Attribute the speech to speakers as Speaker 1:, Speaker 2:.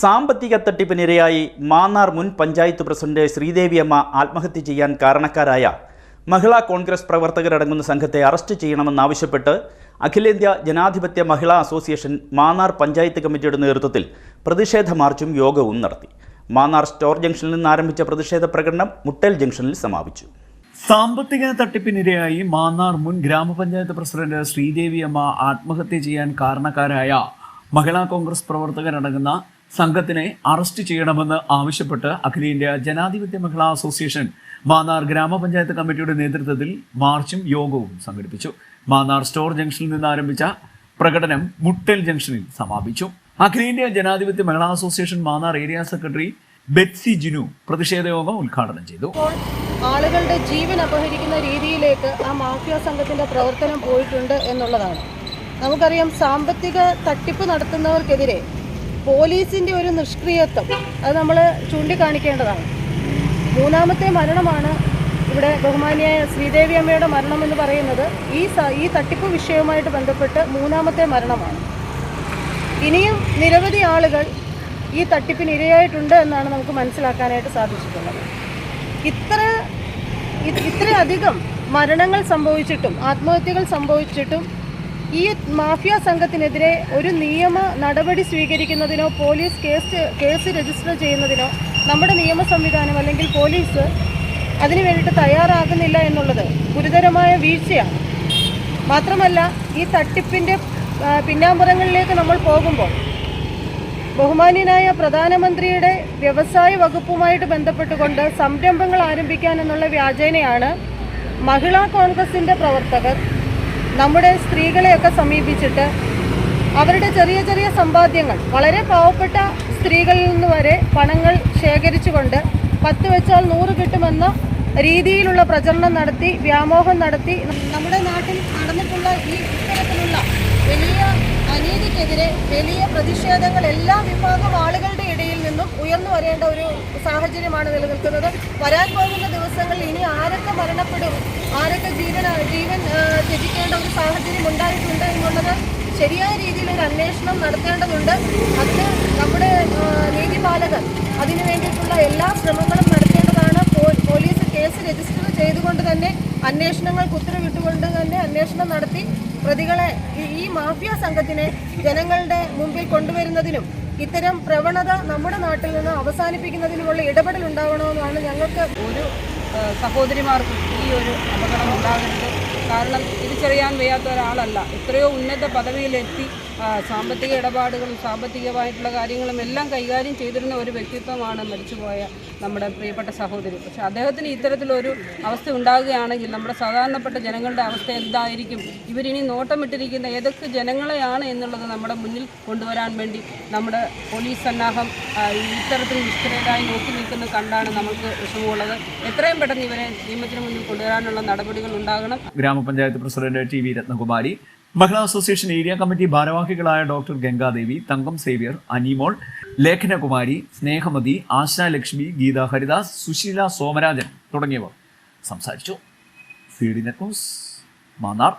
Speaker 1: സാമ്പത്തിക തട്ടിപ്പിനിരയായി മാന്നാർ മുൻ പഞ്ചായത്ത് പ്രസിഡന്റ് ശ്രീദേവിയമ്മ ആത്മഹത്യ ചെയ്യാൻ കാരണക്കാരായ മഹിളാ കോൺഗ്രസ് പ്രവർത്തകരടങ്ങുന്ന സംഘത്തെ അറസ്റ്റ് ചെയ്യണമെന്നാവശ്യപ്പെട്ട് അഖിലേന്ത്യാ ജനാധിപത്യ മഹിളാ അസോസിയേഷൻ മാന്നാർ പഞ്ചായത്ത് കമ്മിറ്റിയുടെ നേതൃത്വത്തിൽ പ്രതിഷേധ മാർച്ചും യോഗവും നടത്തി. മാന്നാർ സ്റ്റോർ ജംഗ്ഷനിൽ നിന്ന് ആരംഭിച്ച പ്രതിഷേധ പ്രകടനം മുട്ടൽ ജംഗ്ഷനിൽ സമാപിച്ചു.
Speaker 2: സാമ്പത്തിക തട്ടിപ്പിനിരയായി മാന്നാർ മുൻ ഗ്രാമപഞ്ചായത്ത് പ്രസിഡന്റ് ശ്രീദേവിയമ്മ ആത്മഹത്യ ചെയ്യാൻ കാരണക്കാരായ മഹിളാ കോൺഗ്രസ് പ്രവർത്തകരടങ്ങുന്ന സംഘത്തിനെ അറസ്റ്റ് ചെയ്യണമെന്ന് ആവശ്യപ്പെട്ട് അഖിലേന്ത്യാ ജനാധിപത്യ മഹിളാ അസോസിയേഷൻ മാന്നാർ ഗ്രാമപഞ്ചായത്ത് കമ്മിറ്റിയുടെ നേതൃത്വത്തിൽ മാർച്ചും യോഗവും സംഘടിപ്പിച്ചു. മാന്നാർ സ്റ്റോർ ജംഗ്ഷനിൽ നിന്ന് ആരംഭിച്ച പ്രകടനം മുട്ടൽ ജംഗ്ഷനിൽ സമാപിച്ചു. അഖിലേന്ത്യാ ജനാധിപത്യ മഹിളാ association Mannar area secretary Betsy Jinu പ്രതിഷേധ യോഗം ഉദ്ഘാടനം ചെയ്തു.
Speaker 3: ആളുകളുടെ ജീവൻ അപഹരിക്കുന്ന രീതിയിലേക്ക് ആ മാഫിയ സംഘത്തിന്റെ പ്രവർത്തനം പോയിട്ടുണ്ട് എന്നുള്ളതാണ്. നമുക്കറിയാം, സാമ്പത്തിക തട്ടിപ്പ് നടത്തുന്നവർക്കെതിരെ പോലീസിന്റെ ഒരു നിഷ്ക്രിയത്വം അത് നമ്മൾ ചൂണ്ടിക്കാണിക്കേണ്ടതാണ്. മൂന്നാമത്തെ മരണമാണ് ഇവിടെ ബഹുമാനിയായ ശ്രീദേവി അമ്മയുടെ മരണം എന്ന് പറയുന്നത്. ഈ തട്ടിപ്പ് വിഷയവുമായിട്ട് ബന്ധപ്പെട്ട് മൂന്നാമത്തെ മരണമാണ്. ഇനിയും നിരവധി ആളുകൾ ഈ തട്ടിപ്പിന് ഇരയായിട്ടുണ്ട് എന്നാണ് നമുക്ക് മനസ്സിലാക്കാനായിട്ട് സാധിച്ചിട്ടുള്ളത്. ഇത്രയധികം മരണങ്ങൾ സംഭവിച്ചിട്ടും ആത്മഹത്യകൾ സംഭവിച്ചിട്ടും ഈ മാഫിയ സംഘത്തിനെതിരെ ഒരു നിയമ നടപടി സ്വീകരിക്കുന്നതിനോ പോലീസ് കേസ് രജിസ്റ്റർ ചെയ്യുന്നതിനോ നമ്മുടെ നിയമ സംവിധാനം അല്ലെങ്കിൽ പോലീസ് അതിനു വേണ്ടിയിട്ട് തയ്യാറാകുന്നില്ല എന്നുള്ളത് ഗുരുതരമായ വീഴ്ചയാണ്. മാത്രമല്ല, ഈ തട്ടിപ്പിൻ്റെ പിന്നാമ്പുറങ്ങളിലേക്ക് നമ്മൾ പോകുമ്പോൾ ബഹുമാന്യനായ പ്രധാനമന്ത്രിയുടെ വ്യവസായ വകുപ്പുമായിട്ട് ബന്ധപ്പെട്ടുകൊണ്ട് സംരംഭങ്ങൾ ആരംഭിക്കാൻ എന്നുള്ള വ്യാജേനയാണ് മഹിളാ കോൺഗ്രസിൻ്റെ പ്രവർത്തകർ നമ്മുടെ സ്ത്രീകളെയൊക്കെ സമീപിച്ചിട്ട് അവരുടെ ചെറിയ ചെറിയ സമ്പാദ്യങ്ങൾ, വളരെ പാവപ്പെട്ട സ്ത്രീകളിൽ നിന്ന് വരെ പണങ്ങൾ ശേഖരിച്ചുകൊണ്ട് 10 വെച്ചാൽ 100 കിട്ടുമെന്ന രീതിയിലുള്ള പ്രചരണം നടത്തി വ്യാമോഹം നടത്തി നമ്മുടെ നാട്ടിൽ നടന്നിട്ടുള്ള ഈ ഇത്തരത്തിലുള്ള വലിയ അനീതിക്കെതിരെ വലിയ പ്രതിഷേധങ്ങൾ എല്ലാ വിഭാഗം ആളുകളുടെ ഇടയിൽ നിന്നും ഉയർന്നു വരേണ്ട ഒരു സാഹചര്യമാണ് നിലനിൽക്കുന്നത്. വരാൻ പോകുന്ന ദിവസങ്ങളിൽ ഇനി ആരൊക്കെ മരണപ്പെടും, ആരൊക്കെ ജീവൻ ത്യജിക്കേണ്ട ഒരു സാഹചര്യം ഉണ്ടായിട്ടുണ്ട് എന്നുള്ളത് ശരിയായ രീതിയിൽ ഒരു അന്വേഷണം നടത്തേണ്ടതുണ്ട്. അതിന് നമ്മുടെ നീതിപാലകർ അതിനു വേണ്ടിയിട്ടുള്ള എല്ലാ ശ്രമങ്ങളും നടത്തേണ്ടതാണ്. പോലീസ് കേസ് രജിസ്റ്റർ ചെയ്തുകൊണ്ട് തന്നെ അന്വേഷണങ്ങൾക്ക് ഉത്തരവിട്ടുകൊണ്ട് തന്നെ അന്വേഷണം നടത്തി പ്രതികളെ, ഈ മാഫിയ സംഘത്തിനെ ജനങ്ങളുടെ മുമ്പിൽ കൊണ്ടുവരുന്നതിനും ഇത്തരം പ്രവണത നമ്മുടെ നാട്ടിൽ നിന്ന് അവസാനിപ്പിക്കുന്നതിനുമുള്ള ഇടപെടൽ ഉണ്ടാവണമെന്നാണ് ഞങ്ങൾക്ക്.
Speaker 4: ഒരു സഹോദരിമാർക്കും ഈ ഒരു അപകടം ഉണ്ടാകരുത്. കാരണം തിരിച്ചറിയാൻ വയ്യാത്ത ഒരാളല്ല, എത്രയോ ഉന്നത പദവിയിലെത്തി സാമ്പത്തിക ഇടപാടുകളും സാമ്പത്തികമായിട്ടുള്ള കാര്യങ്ങളും എല്ലാം കൈകാര്യം ചെയ്തിരുന്ന ഒരു വ്യക്തിത്വമാണ് മരിച്ചുപോയ നമ്മുടെ പ്രിയപ്പെട്ട സഹോദരി. പക്ഷേ അദ്ദേഹത്തിന് ഇത്തരത്തിലൊരു അവസ്ഥ ഉണ്ടാകുകയാണെങ്കിൽ നമ്മുടെ സാധാരണപ്പെട്ട ജനങ്ങളുടെ അവസ്ഥ എന്തായിരിക്കും? ഇവരിനി നോട്ടമിട്ടിരിക്കുന്ന ഏതൊക്കെ ജനങ്ങളെയാണ് എന്നുള്ളത് നമ്മുടെ മുന്നിൽ കൊണ്ടുവരാൻ വേണ്ടി നമ്മുടെ പോലീസ് സന്നാഹം ഇത്തരത്തിൽ നിഷ്ക്രിയരായി നോക്കി നിൽക്കുന്നത് കണ്ടാണ് നമുക്ക് വിഷമമുള്ളത്. എത്രയും പെട്ടെന്ന് ഇവരെ നിയമത്തിന് മുന്നിൽ കൊണ്ടുവരാനുള്ള നടപടികൾ ഉണ്ടാകണം.
Speaker 2: ഗ്രാമപഞ്ചായത്ത് പ്രസിഡന്റ് ടി വി രത്നകുമാരി, മഹിളാ അസോസിയേഷൻ ഏരിയ കമ്മിറ്റി ഭാരവാഹികളായ ഡോക്ടർ ഗംഗാദേവി, തങ്കം സേവ്യർ, അനിമോൾ, ലേഖനകുമാരി, സ്നേഹമതി, ആശാലക്ഷ്മി, ഗീത ഹരിദാസ്, സുശീല സോമരാജൻ തുടങ്ങിയവർ സംസാരിച്ചു. CDNet news, Mannar.